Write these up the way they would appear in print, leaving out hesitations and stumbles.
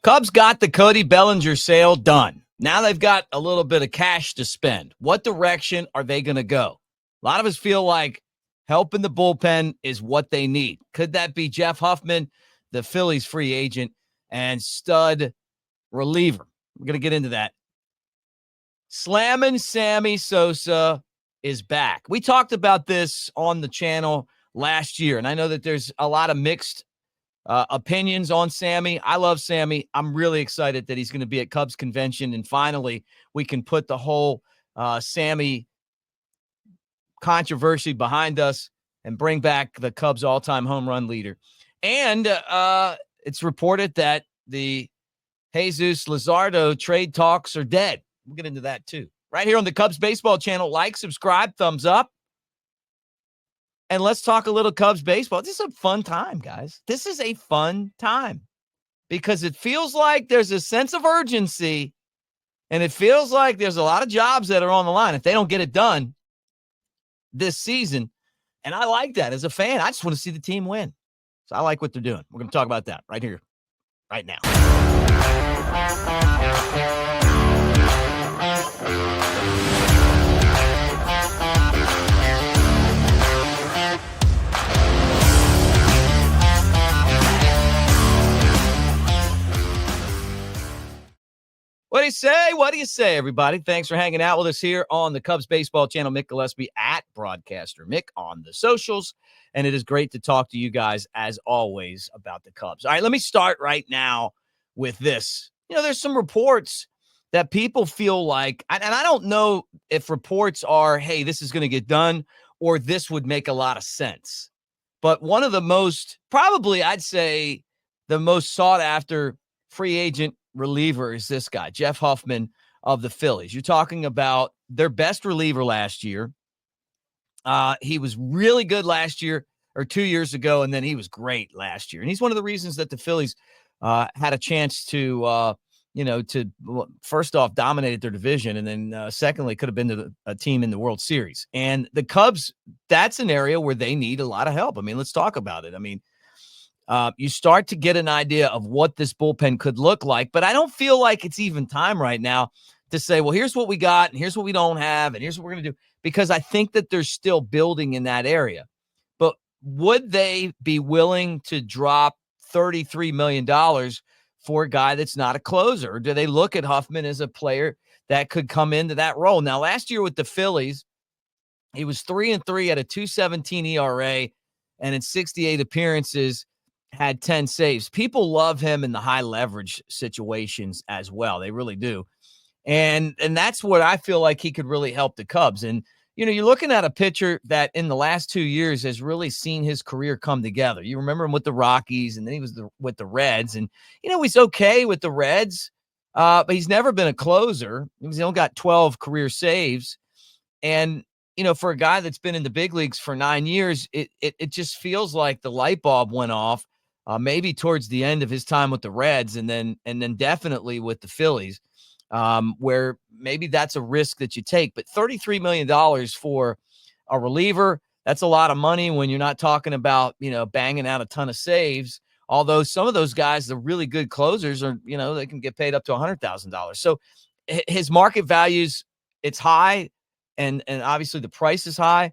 Cubs got the Cody Bellinger sale done. Now they've got a little bit of cash to spend. What direction are they going to go? A lot of us feel like help in the bullpen is what they need. Could that be Jeff Hoffman, the Phillies free agent, and stud reliever? We're going to get into that. Slammin' Sammy Sosa is back. We talked about this on the channel last year, and I know that there's a lot of mixed opinions on Sammy. I love Sammy. I'm really excited that he's going to be at Cubs convention, and finally we can put the whole Sammy controversy behind us and bring back the Cubs all-time home run leader. And it's reported that the Jesus Luzardo trade talks are dead. We'll get into that too. Right here on the Cubs Baseball channel. Like, subscribe, thumbs up. And let's talk a little Cubs baseball. This is a fun time, guys. This is a fun time because it feels like there's a sense of urgency, and it feels like there's a lot of jobs that are on the line if they don't get it done this season. And I like that as a fan. I just want to see the team win. So I like what they're doing. We're going to talk about that right here, right now. What do you say? What do you say, everybody? Thanks for hanging out with us here on the Cubs Baseball channel. Mick Gillespie at Broadcaster Mick on the socials. And it is great to talk to you guys, as always, about the Cubs. All right, let me start right now with this. You know, there's some reports that people feel like, and I don't know if reports are, hey, this is going to get done, or this would make a lot of sense. But one of the most, probably I'd say the most sought after free agent reliever is this guy, Jeff Hoffman of the Phillies. You're talking about their best reliever last year. He was really good last year or 2 years ago, and then he was great last year. And he's one of the reasons that the Phillies had a chance to, first off, dominated their division, and then secondly, could have been a team in the World Series. And the Cubs, that's an area where they need a lot of help. I mean, let's talk about it. I mean, you start to get an idea of what this bullpen could look like, but I don't feel like it's even time right now to say, well, here's what we got and here's what we don't have and here's what we're going to do, because I think that they're still building in that area. But would they be willing to drop $33 million for a guy that's not a closer? Or do they look at Huffman as a player that could come into that role? Now, last year with the Phillies, he was 3-3 at a 2.17 ERA, and in 68 appearances, had 10 saves. People love him in the high leverage situations as well. They really do. And that's what I feel like he could really help the Cubs. And, you know, you're looking at a pitcher that in the last 2 years has really seen his career come together. You remember him with the Rockies, and then he was with the Reds. And, you know, he's okay with the Reds, but he's never been a closer. He's only got 12 career saves. And, you know, for a guy that's been in the big leagues for 9 years, it just feels like the light bulb went off. Maybe towards the end of his time with the Reds, and then definitely with the Phillies, where maybe that's a risk that you take. But $33 million for a reliever, that's a lot of money when you're not talking about, you know, banging out a ton of saves. Although some of those guys, the really good closers, are, you know, they can get paid up to $100,000. So his market values, it's high, and obviously the price is high.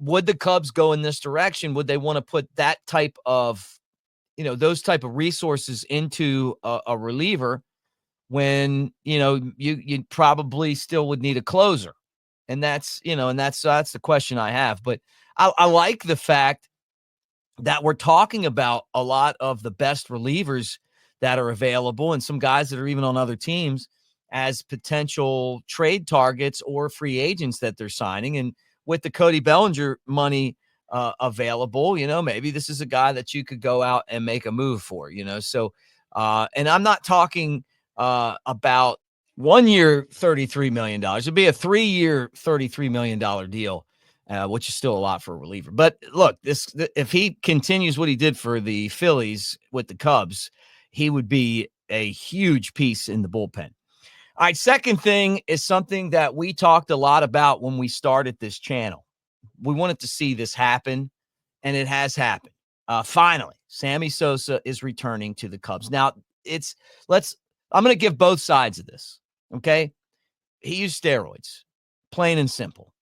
Would the Cubs go in this direction? Would they want to put that type of, you know, those type of resources into a reliever when, you know, you probably still would need a closer? And that's, you know, and that's the question I have. But I like the fact that we're talking about a lot of the best relievers that are available, and some guys that are even on other teams as potential trade targets or free agents that they're signing. And with the Cody Bellinger money available, you know, maybe this is a guy that you could go out and make a move for, you know. So and I'm not talking about 1 year $33 million. It'd be a 3-year $33 million deal, which is still a lot for a reliever. But look, if he continues what he did for the Phillies with the Cubs, he would be a huge piece in the bullpen. All right, second thing is something that we talked a lot about when we started this channel. We wanted to see this happen, and it has happened. Finally, Sammy Sosa is returning to the Cubs. Now, I'm going to give both sides of this. Okay. He used steroids, plain and simple.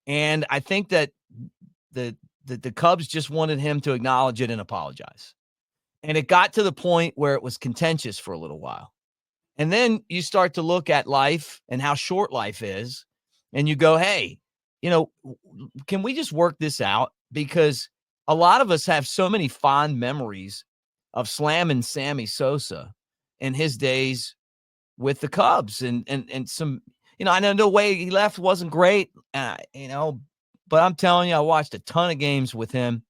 And I think that the Cubs just wanted him to acknowledge it and apologize. And it got to the point where it was contentious for a little while. And then you start to look at life and how short life is. And you go, hey, can we just work this out? Because a lot of us have so many fond memories of slamming Sammy Sosa in his days with the Cubs. And some, I know the way he left wasn't great, but I'm telling you, I watched a ton of games with him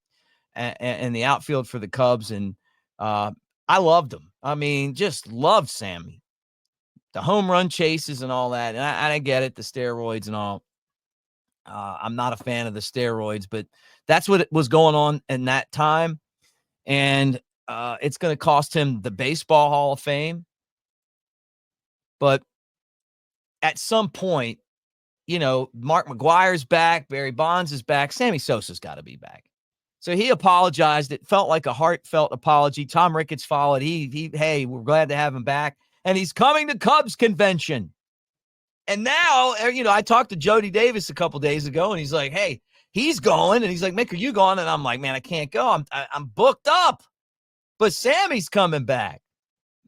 in the outfield for the Cubs. And I loved him. I mean, just loved Sammy. The home run chases and all that. And I get it, the steroids and all. I'm not a fan of the steroids, but that's what was going on in that time. And it's going to cost him the Baseball Hall of Fame. But at some point, Mark McGwire's back, Barry Bonds is back, Sammy Sosa's got to be back. So he apologized. It felt like a heartfelt apology. Tom Ricketts followed. Hey, we're glad to have him back. And he's coming to Cubs convention. And now, I talked to Jody Davis a couple days ago, and he's like, hey, he's going. And he's like, Mick, are you going? And I'm like, man, I can't go. I'm booked up. But Sammy's coming back.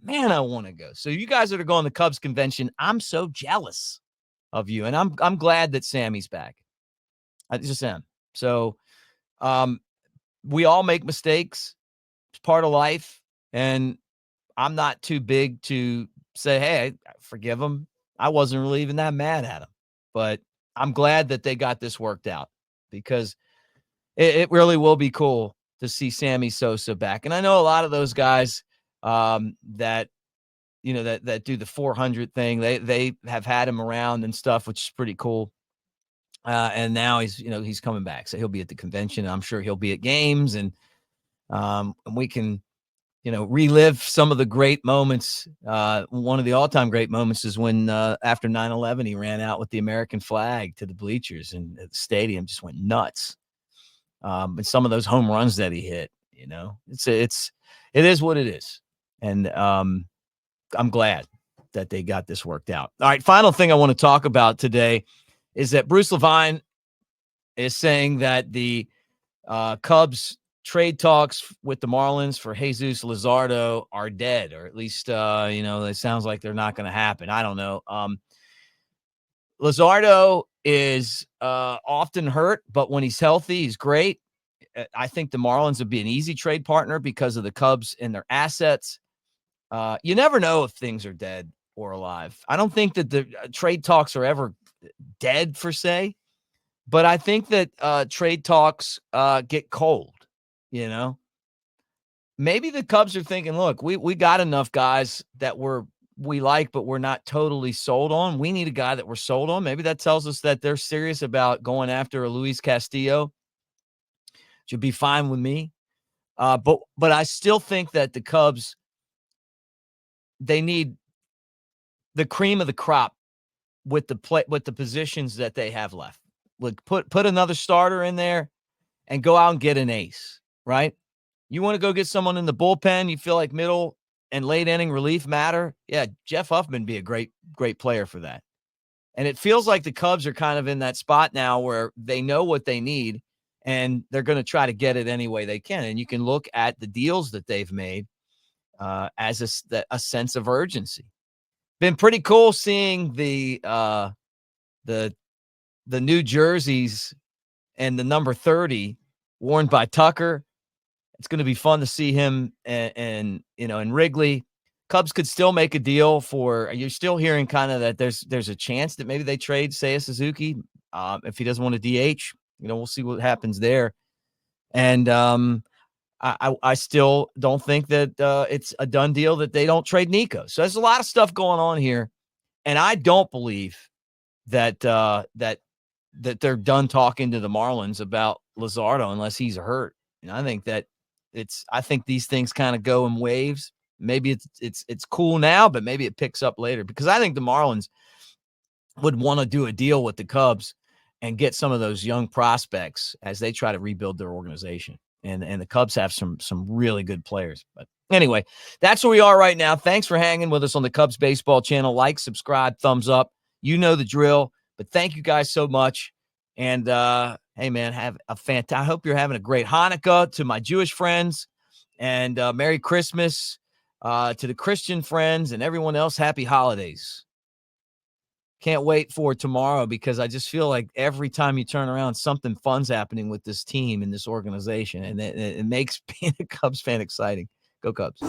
Man, I want to go. So you guys that are going to Cubs convention, I'm so jealous of you. And I'm glad that Sammy's back. I just am. So we all make mistakes. It's part of life. And I'm not too big to say, hey, I forgive him. I wasn't really even that mad at him. But I'm glad that they got this worked out, because it really will be cool to see Sammy Sosa back. And I know a lot of those guys that do the 400 thing, they have had him around and stuff, which is pretty cool. And now he's coming back. So he'll be at the convention. I'm sure he'll be at games, and we can, relive some of the great moments. One of the all-time great moments is when after 9/11, he ran out with the American flag to the bleachers, and the stadium just went nuts. And some of those home runs that he hit, it is what it is. And I'm glad that they got this worked out. All right. Final thing I want to talk about today is that Bruce Levine is saying that the Cubs trade talks with the Marlins for Jesus Luzardo are dead, or at least, it sounds like they're not going to happen. I don't know. Luzardo is often hurt, but when he's healthy, he's great. I think the Marlins would be an easy trade partner because of the Cubs and their assets. You never know if things are dead or alive. I don't think that the trade talks are ever dead per se, but I think that trade talks get cold. Maybe the Cubs are thinking, look, we got enough guys that we like, but we're not totally sold on. We need a guy that we're sold on. Maybe that tells us that they're serious about going after a Luis Castillo. Should be fine with me. But I still think that the Cubs, they need the cream of the crop with the positions that they have left. Like put another starter in there and go out and get an ace, right? You want to go get someone in the bullpen, you feel like middle and late inning relief matter. Yeah, Jeff Hoffman be a great player for that. And it feels like the Cubs are kind of in that spot now where they know what they need, and they're going to try to get it any way they can. And you can look at the deals that they've made as a sense of urgency. Been pretty cool seeing the new jerseys and the number 30 worn by Tucker. It's going to be fun to see him and in Wrigley. Cubs could still make a deal you're still hearing kind of that there's a chance that maybe they trade Seiya Suzuki if he doesn't want to DH. We'll see what happens there. And I still don't think that it's a done deal that they don't trade Nico. So there's a lot of stuff going on here, and I don't believe that that they're done talking to the Marlins about Luzardo unless he's hurt. I think that I think these things kind of go in waves. Maybe it's cool now, but maybe it picks up later, because I think the Marlins would want to do a deal with the Cubs and get some of those young prospects as they try to rebuild their organization. And the Cubs have some really good players. But anyway, that's where we are right now. Thanks for hanging with us on the Cubs Baseball channel. Like, subscribe, thumbs up. You know the drill. But thank you guys so much. And, hey, man, have a fantastic – I hope you're having a great Hanukkah to my Jewish friends. And Merry Christmas to the Christian friends and everyone else. Happy holidays. Can't wait for tomorrow because I just feel like every time you turn around, something fun's happening with this team and this organization. And it makes being a Cubs fan exciting. Go Cubs.